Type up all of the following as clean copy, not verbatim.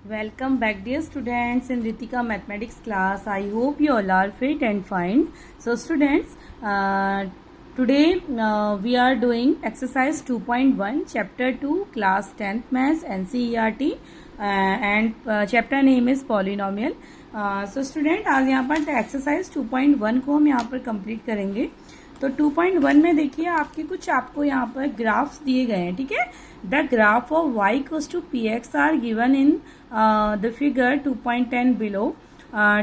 Welcome back, dear students, in Ritika mathematics class. I hope you all are fit and fine. So students, today we are doing exercise 2.1 chapter 2 class 10th maths NCERT and chapter name is polynomial. So student, आज यहाँ पर exercise 2.1 को हम यहाँ पर complete करेंगे. तो 2.1 में देखिए आपको यहाँ पर ग्राफ्स दिए गए हैं. ठीक है, the graph of y equals to P X are given in the figure 2.10 below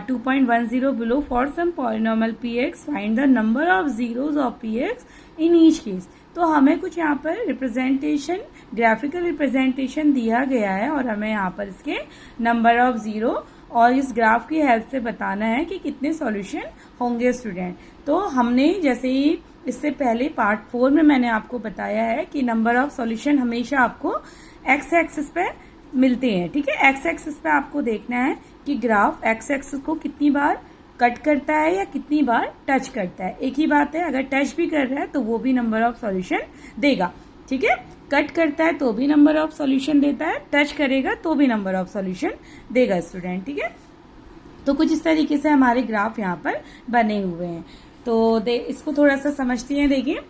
2.10 below for some polynomial P X find the number of zeros of P X in each case. तो हमें कुछ यहाँ पर representation, graphical representation दिया गया है और हमें यहाँ पर इसके नंबर ऑफ जीरो और इस ग्राफ की हेल्प से बताना है कि कितने सॉल्यूशन होंगे स्टूडेंट. तो हमने जैसे ही इससे पहले पार्ट 4 में मैंने आपको बताया है कि नंबर ऑफ सॉल्यूशन हमेशा आपको एक्स एक्सिस पे मिलते हैं. ठीक है, एक्स एक्सिस पे आपको देखना है कि ग्राफ एक्स एक्सिस को कितनी बार कट करता है या कितनी बार टच करता है. एक ही बात है, अगर टच भी कर रहा है तो वो भी नंबर ऑफ सॉल्यूशन देगा. ठीक है, कट करता है तो भी नंबर ऑफ सॉल्यूशन देता है, टच करेगा तो भी नंबर ऑफ सॉल्यूशन देगा स्टूडेंट. ठीक है, तो कुछ इस तरीके से हमारे ग्राफ यहाँ पर बने हुए हैं. तो इसको थोड़ा सा समझते हैं. देखिए,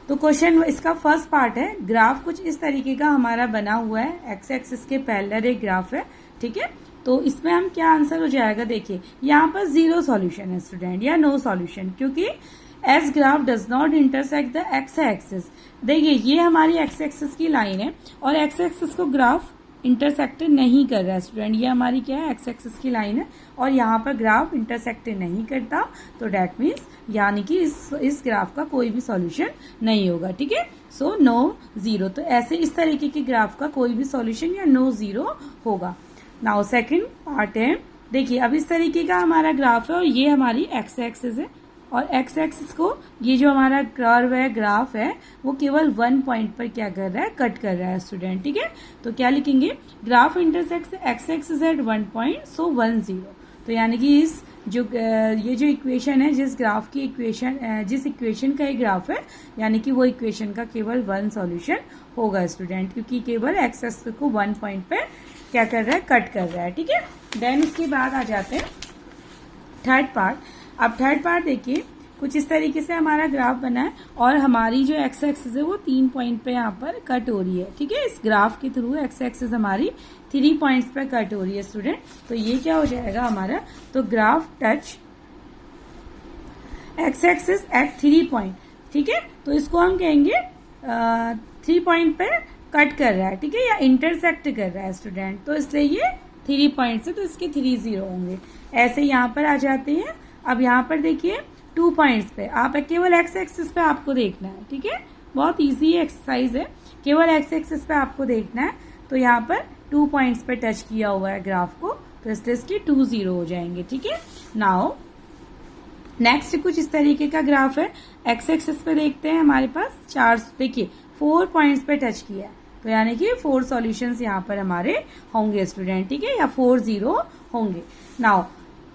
तो क्वेश्चन इसका फर्स्ट पार्ट है. ग्राफ कुछ इस तरीके का हमारा बना हुआ है, एक्स एक्सिस के पैरेलल एक ग्राफ है. ठीक है, तो इसमें हम क्या आंसर हो जाएगा. देखिए, यहाँ पर जीरो सॉल्यूशन है स्टूडेंट या नो सॉल्यूशन, क्योंकि S graph does not intersect the x axis. देखिए, ये हमारी एक्स एक्सिस की लाइन है और एक्स एक्सिस को ग्राफ इंटरसेक्ट नहीं कर रहा है स्टूडेंट. ये हमारी क्या है, एक्स एक्सिस की लाइन है और यहाँ पर ग्राफ इंटरसेक्ट नहीं करता. तो डेट मीन्स यानी कि इस ग्राफ का कोई भी सॉल्यूशन नहीं होगा. ठीक है, सो नो जीरो. तो ऐसे इस तरीके के ग्राफ का कोई भी सॉल्यूशन या नो जीरो होगा. नाउ सेकंड पार्ट है. देखिए, अब इस तरीके का हमारा ग्राफ है और ये हमारी एक्स एक्सिस है और एक्स एक्सिस को ये जो हमारा कर्व है, ग्राफ है, वो केवल वन पॉइंट पर क्या कर रहा है, कट कर रहा है स्टूडेंट. ठीक है, तो क्या लिखेंगे, graph intersects X axis at 1 point, so 1 0. तो यानी कि ये जो इक्वेशन है, जिस इक्वेशन का ये ग्राफ है, यानी कि वो इक्वेशन का केवल वन सॉल्यूशन होगा स्टूडेंट, क्योंकि केवल एक्स एक्सिस को 1 पॉइंट पे क्या कर रहा है, कट कर रहा है. ठीक है, देन उसके बाद आ जाते हैं थर्ड पार्ट. अब थर्ड पार्ट देखिए, कुछ इस तरीके से हमारा ग्राफ बना है और हमारी जो एक्स एक्सिस है वो 3 पॉइंट पे यहाँ पर कट हो रही है. ठीक है, इस ग्राफ के थ्रू एक्स एक्सिस हमारी 3 पॉइंट्स पे कट हो रही है स्टूडेंट. तो ये क्या हो जाएगा हमारा, तो graph touch x axis eight 3 point. ठीक है, तो इसको हम कहेंगे 3 पॉइंट पे कट कर रहा है. ठीक है, या इंटरसेक्ट कर रहा है स्टूडेंट, तो इसलिए ये 3 पॉइंट से, तो इसके 3 0 होंगे. ऐसे यहाँ पर आ जाते हैं. अब यहाँ पर देखिए 2 पॉइंट्स पे आप केवल एक्स एक्सिस पे आपको देखना है. ठीक है, बहुत इजी एक्सरसाइज है, केवल एक्स एक्सिस पे आपको देखना है. तो यहाँ पर 2 पॉइंट्स पे टच किया हुआ है ग्राफ को, तो इसलिए इसके 2 0 हो जाएंगे. ठीक है, नाउ नेक्स्ट कुछ इस तरीके का ग्राफ है. एक्स एक्सिस पे देखते हैं, हमारे पास 4, देखिए 4 पॉइंट्स पे टच किया है, तो यानी कि 4 सॉल्यूशंस यहाँ पर हमारे होंगे स्टूडेंट. ठीक है, या 4 0 होंगे. नाउ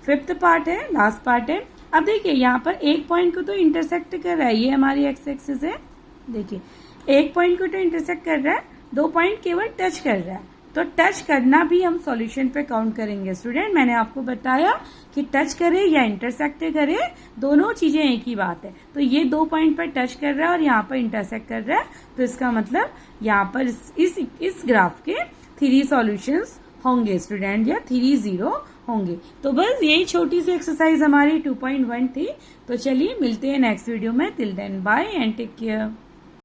फिफ्थ पार्ट है, लास्ट पार्ट है. अब देखिए, यहाँ पर एक पॉइंट को तो इंटरसेक्ट कर रहा है, ये हमारी एक्स एक्सिस है. देखिए, एक पॉइंट को तो इंटरसेक्ट कर रहा है, 2 पॉइंट केवल टच कर रहा है. तो टच करना भी हम सॉल्यूशन पे काउंट करेंगे स्टूडेंट. मैंने आपको बताया कि टच करे या इंटरसेक्ट करे, दोनों चीजें एक ही बात है. तो ये 2 पॉइंट पर टच कर रहा है और यहाँ पर इंटरसेक्ट कर रहा है, तो इसका मतलब यहाँ पर इस ग्राफ के 3 सॉल्यूशंस होंगे स्टूडेंट, या 3 0 होंगे. तो बस यही छोटी सी एक्सरसाइज हमारी 2.1 थी. तो चलिए मिलते हैं नेक्स्ट वीडियो में. Till then bye and take care.